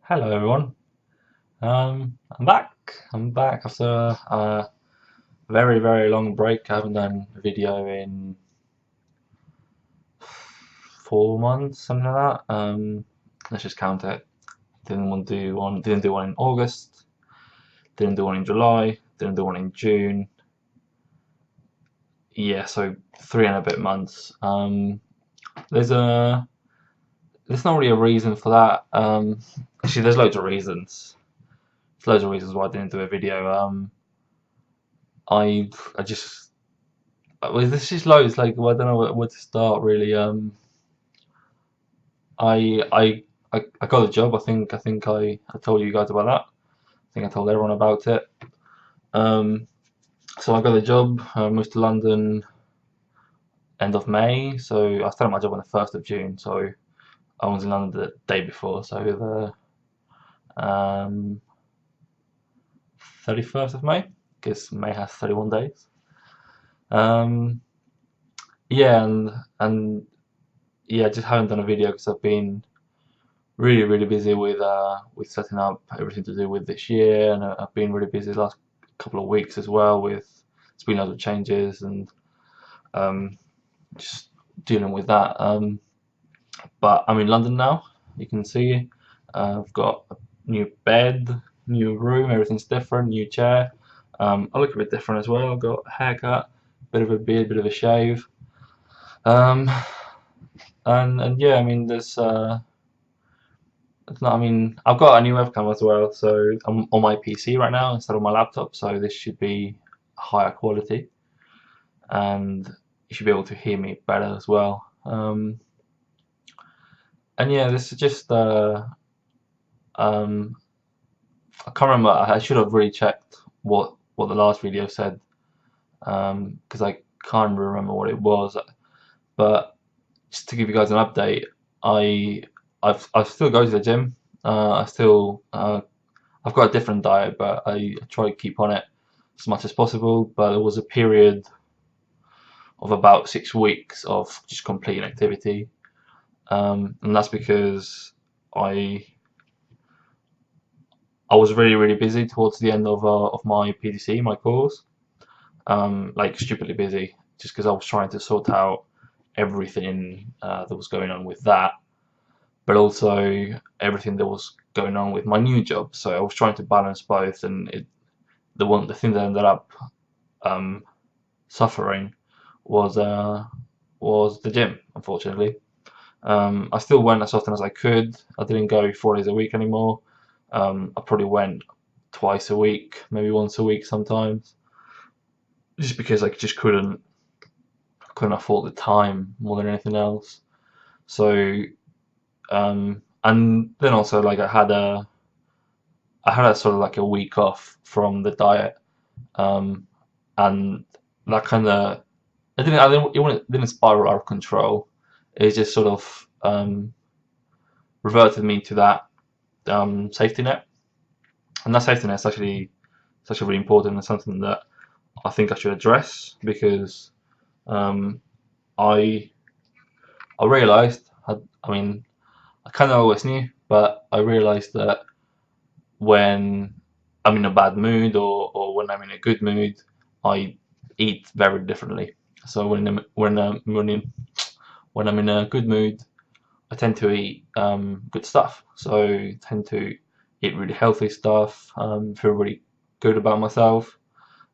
Hello everyone. I'm back. I'm back after a very long break. I haven't done a video in 4 months, something like that. Let's just count it. Didn't want to do one. Didn't do one in August. Didn't do one in July. Didn't do one in June. Yeah, so 3 and a bit months. There's a there's not really a reason for that. Actually, there's loads of reasons. There's loads of reasons why I didn't do a video. I just well, there's just loads. Like, well, I don't know where to start really. I I I got a job. I told you guys about that. I think I told everyone about it. Um, so I got a job. I moved to London end of May. So I started my job on the 1st of June. So I was in London the day before. So the 31st of May, because May has 31 days. Um, yeah, and yeah, just haven't done a video because I've been really busy with setting up everything to do with this year, and I've been really busy the last couple of weeks as well with it's been loads of changes and um, just dealing with that. But I'm in London now. You can see I've got a new bed, new room, everything's different, new chair. I look a bit different as well. I've got a haircut, bit of a beard, bit of a shave. Um, and yeah, I mean it's not, I mean, I've got a new webcam as well, so I'm on my PC right now instead of my laptop, so this should be higher quality, and you should be able to hear me better as well. And yeah, this is just, um, I can't remember, I should have really checked what the last video said, because I can't remember what it was, but just to give you guys an update, I, I still go to the gym, I still, I've got a different diet, but I try to keep on it as much as possible. But there was a period of about 6 weeks of just complete inactivity, and that's because I I was really busy towards the end of my PDC, my course, like stupidly busy, just because I was trying to sort out everything that was going on with that, but also everything that was going on with my new job. So I was trying to balance both, and the thing that ended up um, suffering was the gym, unfortunately. I still went as often as I could. I didn't go 4 days a week anymore. I probably went twice a week, maybe once a week sometimes, just because I just couldn't afford the time more than anything else. So and then also like I had a sort of like a week off from the diet, um, and that kind of it didn't spiral out of control. It just sort of reverted me to that safety net, and that safety net is actually it's actually really important and something that I think I should address because um, I I realised I mean I kind of always knew, but I realised that when I'm in a bad mood or when I'm in a good mood, I eat very differently. So when I'm in a good mood, I tend to eat good stuff. So I tend to eat really healthy stuff, feel really good about myself.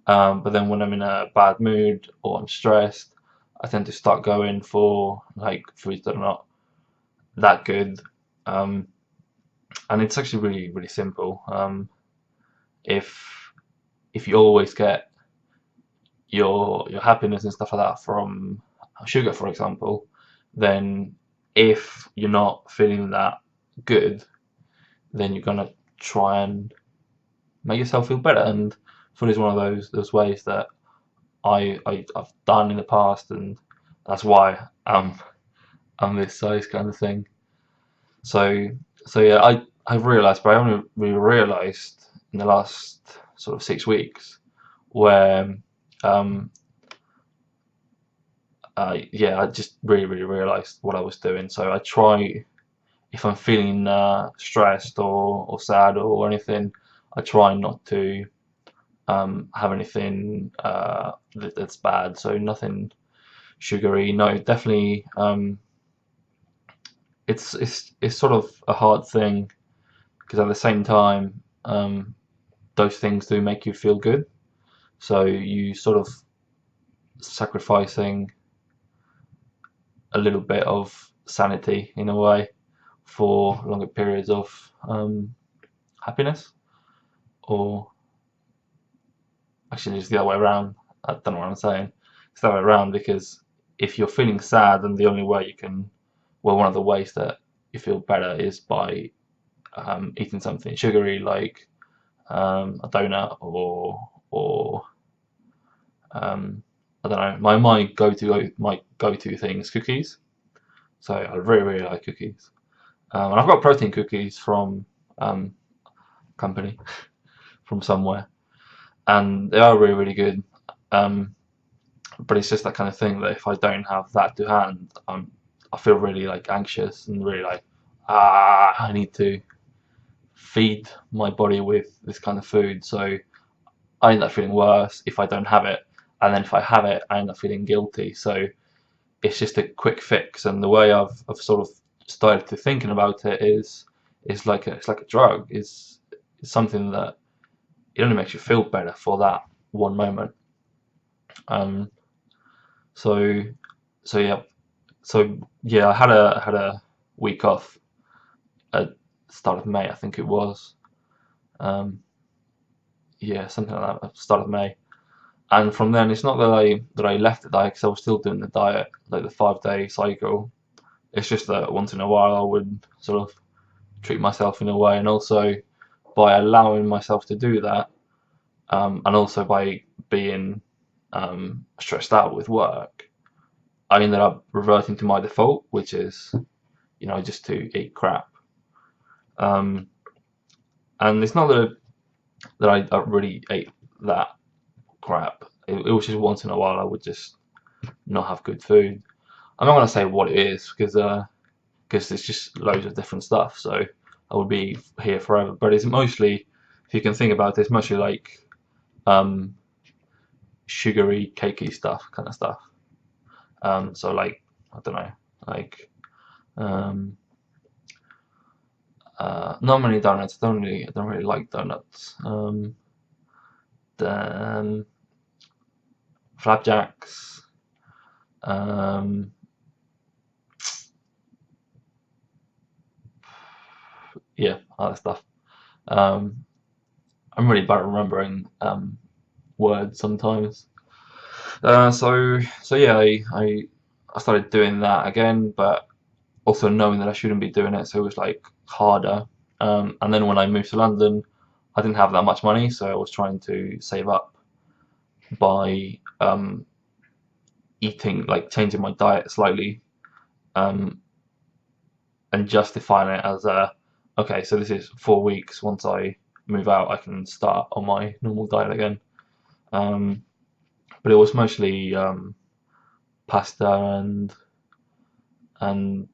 But then when I'm in a bad mood or I'm stressed, I tend to start going for like foods that are not that good. Um, and it's actually really simple. If if you always get your happiness and stuff like that from sugar, for example, then if you're not feeling that good, then you're gonna try and make yourself feel better. And food is one of those ways that I've done in the past, and that's why I'm this size kind of thing. So yeah, I've realised, but I only really realised in the last sort of 6 weeks where um, yeah, I just really realised what I was doing. So I try if I'm feeling stressed or sad or anything, I try not to have anything that's bad. So nothing sugary. No, definitely. It's sort of a hard thing because at the same time, those things do make you feel good. So you sort of sacrificing a little bit of sanity in a way for longer periods of happiness, or actually, it's the other way around. I don't know what I'm saying. It's the other way around because if you're feeling sad, then the only way you can, well, one of the ways that you feel better is by eating something sugary like a donut or I don't know. My go-to thing is cookies. So I really like cookies. And I've got protein cookies from company from somewhere, and they are really good. Um, but it's just that kind of thing that if I don't have that to hand, I feel really like anxious and really like I need to feed my body with this kind of food. So I end up feeling worse if I don't have it, and then if I have it, I end up feeling guilty. So it's just a quick fix, and the way I've sort of started to thinking about it is like it's like a drug. It's something that it only makes you feel better for that one moment. Um, so so yeah so yeah, I had a week off at the start of May, I think it was. Um, yeah, something like that, at the start of May. And from then, it's not that I left the diet because I was still doing the diet, like the 5 day cycle. It's just that once in a while I would sort of treat myself in a way, and also by allowing myself to do that, and also by being stressed out with work, I ended up reverting to my default, which is just to eat crap. Um, and it's not that I really ate that crap. It was just once in a while I would just not have good food. I'm not gonna say what it is because it's just loads of different stuff. So I would be here forever. But it's mostly, if you can think about it, it's mostly like um, sugary, cakey stuff, kind of stuff. So like I don't know, like um, not many donuts. I don't really like donuts. Then flapjacks. Um, yeah, other stuff. Um, I'm really bad at remembering words sometimes. So yeah, I started doing that again, but also knowing that I shouldn't be doing it, so it was like harder. And then when I moved to London, I didn't have that much money, so I was trying to save up by eating, like changing my diet slightly, um, and justifying it as okay, so this is 4 weeks. Once I move out, I can start on my normal diet again. Um, but it was mostly pasta and and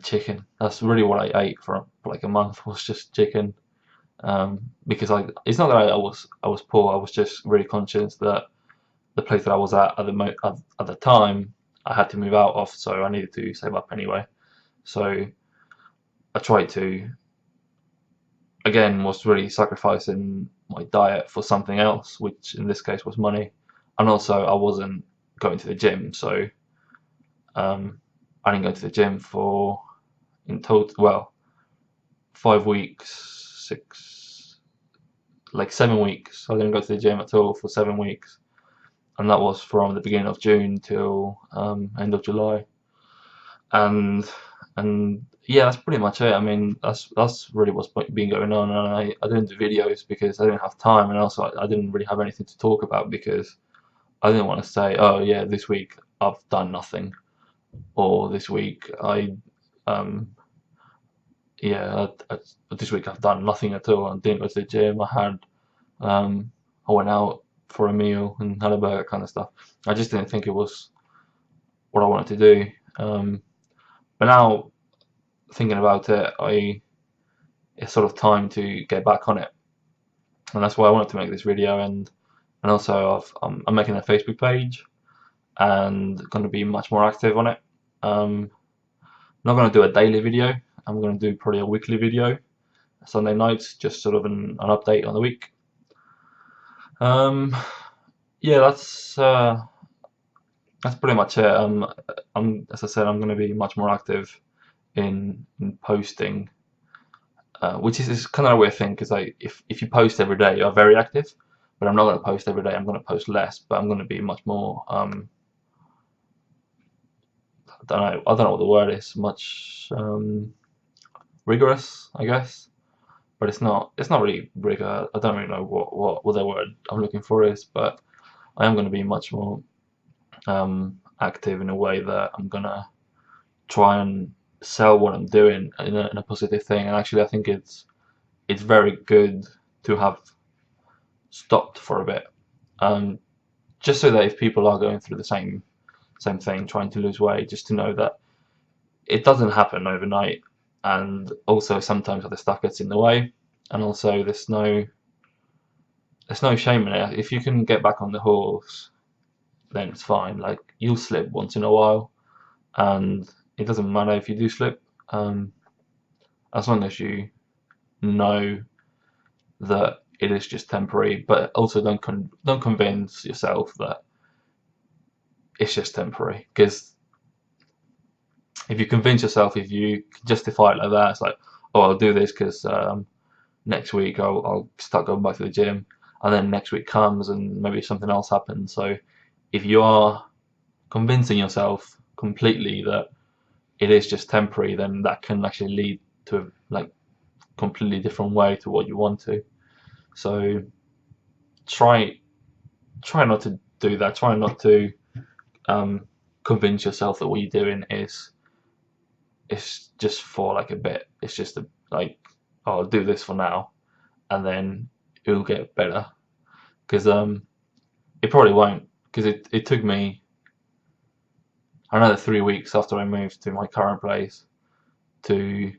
chicken. That's really what I ate for like a month, was just chicken. Because it's not that I was poor. I was just really conscious that the place that I was at the time I had to move out of, so I needed to save up anyway. So I tried to, again, was really sacrificing my diet for something else, which in this case was money, and also I wasn't going to the gym, so um, I didn't go to the gym for in total, well, 5 weeks, like 7 weeks. I didn't go to the gym at all for 7 weeks, and that was from the beginning of June till end of July. And and yeah, that's pretty much it. I mean, that's really what's been going on. And I didn't do videos because I didn't have time, and also I didn't really have anything to talk about because I didn't want to say, oh yeah, this week I've done nothing, or this week um this week I've done nothing at all. I didn't go to the gym. Um, I went out for a meal and had a burger, kind of stuff. I just didn't think it was what I wanted to do. But now thinking about it, it's sort of time to get back on it, and that's why I wanted to make this video. And also I'm making a Facebook page and going to be much more active on it. I'm not going to do a daily video. I'm going to do probably a weekly video, Sunday nights, just sort of an update on the week. Yeah, that's pretty much it. As I said, I'm going to be much more active in posting, which is kind of a weird thing because if you post every day, you're very active. But I'm not going to post every day. I'm going to post less, but I'm going to be much more. I don't know what the word is. Much rigorous, I guess. But it's not really rigor. I don't really know what the word I'm looking for is, but I am going to be much more active in a way that I'm gonna try and sell what I'm doing in a positive thing. And actually, I think it's very good to have stopped for a bit, um, just so that if people are going through the same thing, trying to lose weight, just to know that it doesn't happen overnight, and also sometimes other stuff gets in the way, and also there's no shame in it. If you can get back on the horse, then it's fine. Like, you'll slip once in a while, and it doesn't matter if you do slip, um, as long as you know that it is just temporary. But also don't convince yourself that it's just temporary, because if you convince yourself, if you justify it like that, it's like, oh, I'll do this because next week I'll start going back to the gym, and then next week comes and maybe something else happens. So if you are convincing yourself completely that it is just temporary, then that can actually lead to a like completely different way to what you want to. So try not to do that. Try not to um, convince yourself that what you're doing is it's just for like a bit. It's just like, oh, I'll do this for now, and then it'll get better. Because it probably won't. Because it took me another 3 weeks after I moved to my current place to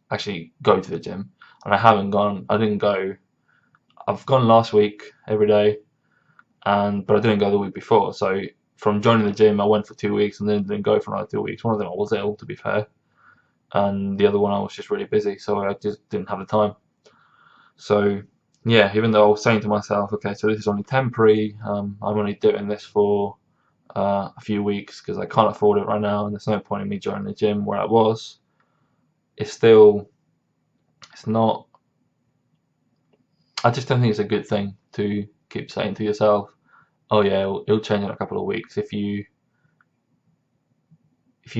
actually go to the gym, and I haven't gone. I didn't go. I've gone last week every day, but I didn't go the week before. So from joining the gym, I went for 2 weeks and then didn't go for another 2 weeks. One of them I was ill, to be fair, and the other one I was just really busy, so I just didn't have the time. So yeah, even though I was saying to myself, okay, so this is only temporary. I'm only doing this for a few weeks because I can't afford it right now, and there's no point in me joining the gym where I was. It's not. I just don't think it's a good thing to keep saying to yourself, "Oh yeah, it'll change in a couple of weeks." If you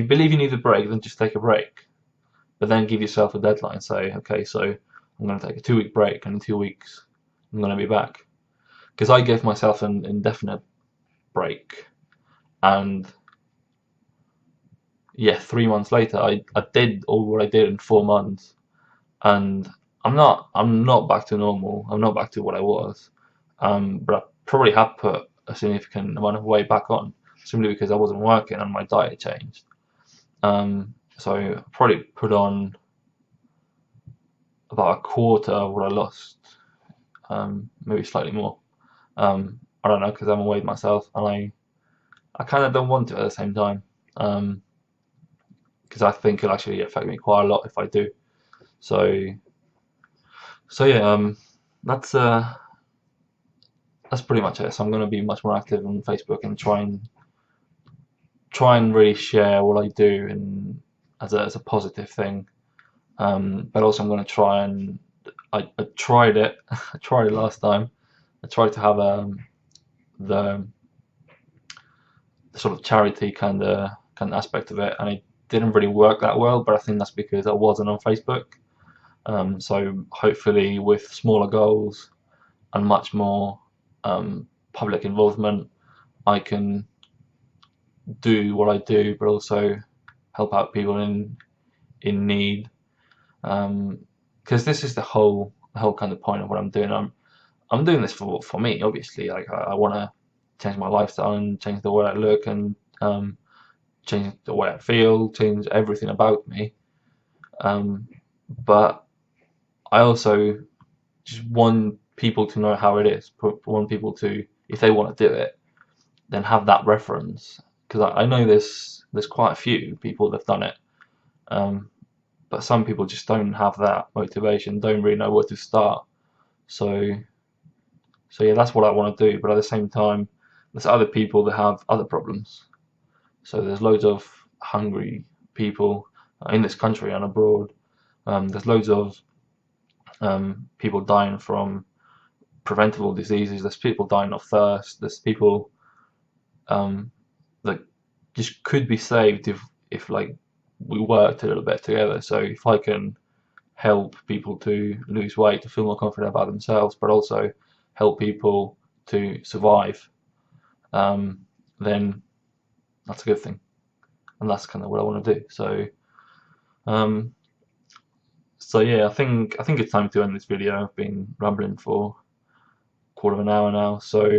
believe you need a break, then just take a break. But then give yourself a deadline. Say, okay, so I'm going to take a 2 week break, and in 2 weeks I'm going to be back. Because I gave myself an indefinite break, and yeah, 3 months later, I did all what I did in 4 months, and I'm not back to normal. I'm not back to what I was, but I probably have put a significant amount of weight back on simply because I wasn't working and my diet changed. So I probably put on about a quarter of what I lost, maybe slightly more. I don't know because I haven't weighed myself, and I kind of don't want to at the same time, because I think it'll actually affect me quite a lot if I do. So yeah, that's uh, that's pretty much it. So I'm going to be much more active on Facebook and try and really share what I do and as a positive thing. But also I'm going to try and I tried it. I tried it last time. I tried to have the sort of charity kind of aspect of it, and it didn't really work that well. But I think that's because I wasn't on Facebook. So hopefully, with smaller goals and much more public involvement, I can do what I do, but also help out people in need. Because this is the whole kind of point of what I'm doing. I'm doing this for me, obviously. Like I want to change my lifestyle and change the way I look and change the way I feel, change everything about me. But I also just want people to know how it is. Want people to, if they want to do it, then have that reference. Because I know there's quite a few people that've done it, but some people just don't have that motivation, don't really know where to start. So yeah, that's what I want to do. But at the same time, there's other people that have other problems. So there's loads of hungry people in this country and abroad. There's loads of people dying from preventable diseases. There's people dying of thirst. There's people um, that just could be saved if like we worked a little bit together. So if I can help people to lose weight, to feel more confident about themselves, but also help people to survive, then that's a good thing, and that's kind of what I want to do. Um, so yeah, I think it's time to end this video. I've been rambling for a quarter of an hour now, so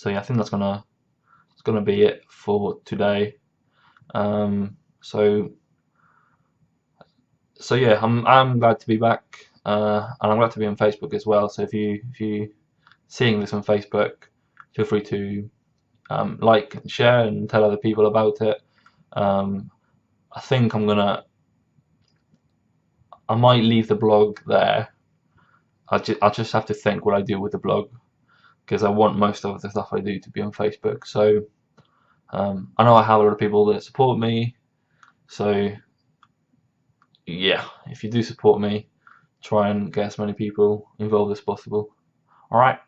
yeah, I think it's gonna be it for today. Um, so yeah, I'm glad to be back, and I'm glad to be on Facebook as well. So if you seeing this on Facebook, feel free to like and share and tell other people about it. Um, I think I might leave the blog there. I just have to think what I do with the blog because I want most of the stuff I do to be on Facebook. So I know I have a lot of people that support me. So yeah, if you do support me, try and get as many people involved as possible. All right,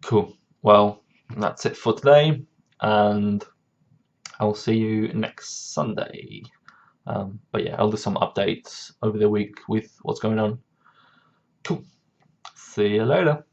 cool. Well, that's it for today, and I'll see you next Sunday. But yeah, I'll do some updates over the week with what's going on. Cool. See you later.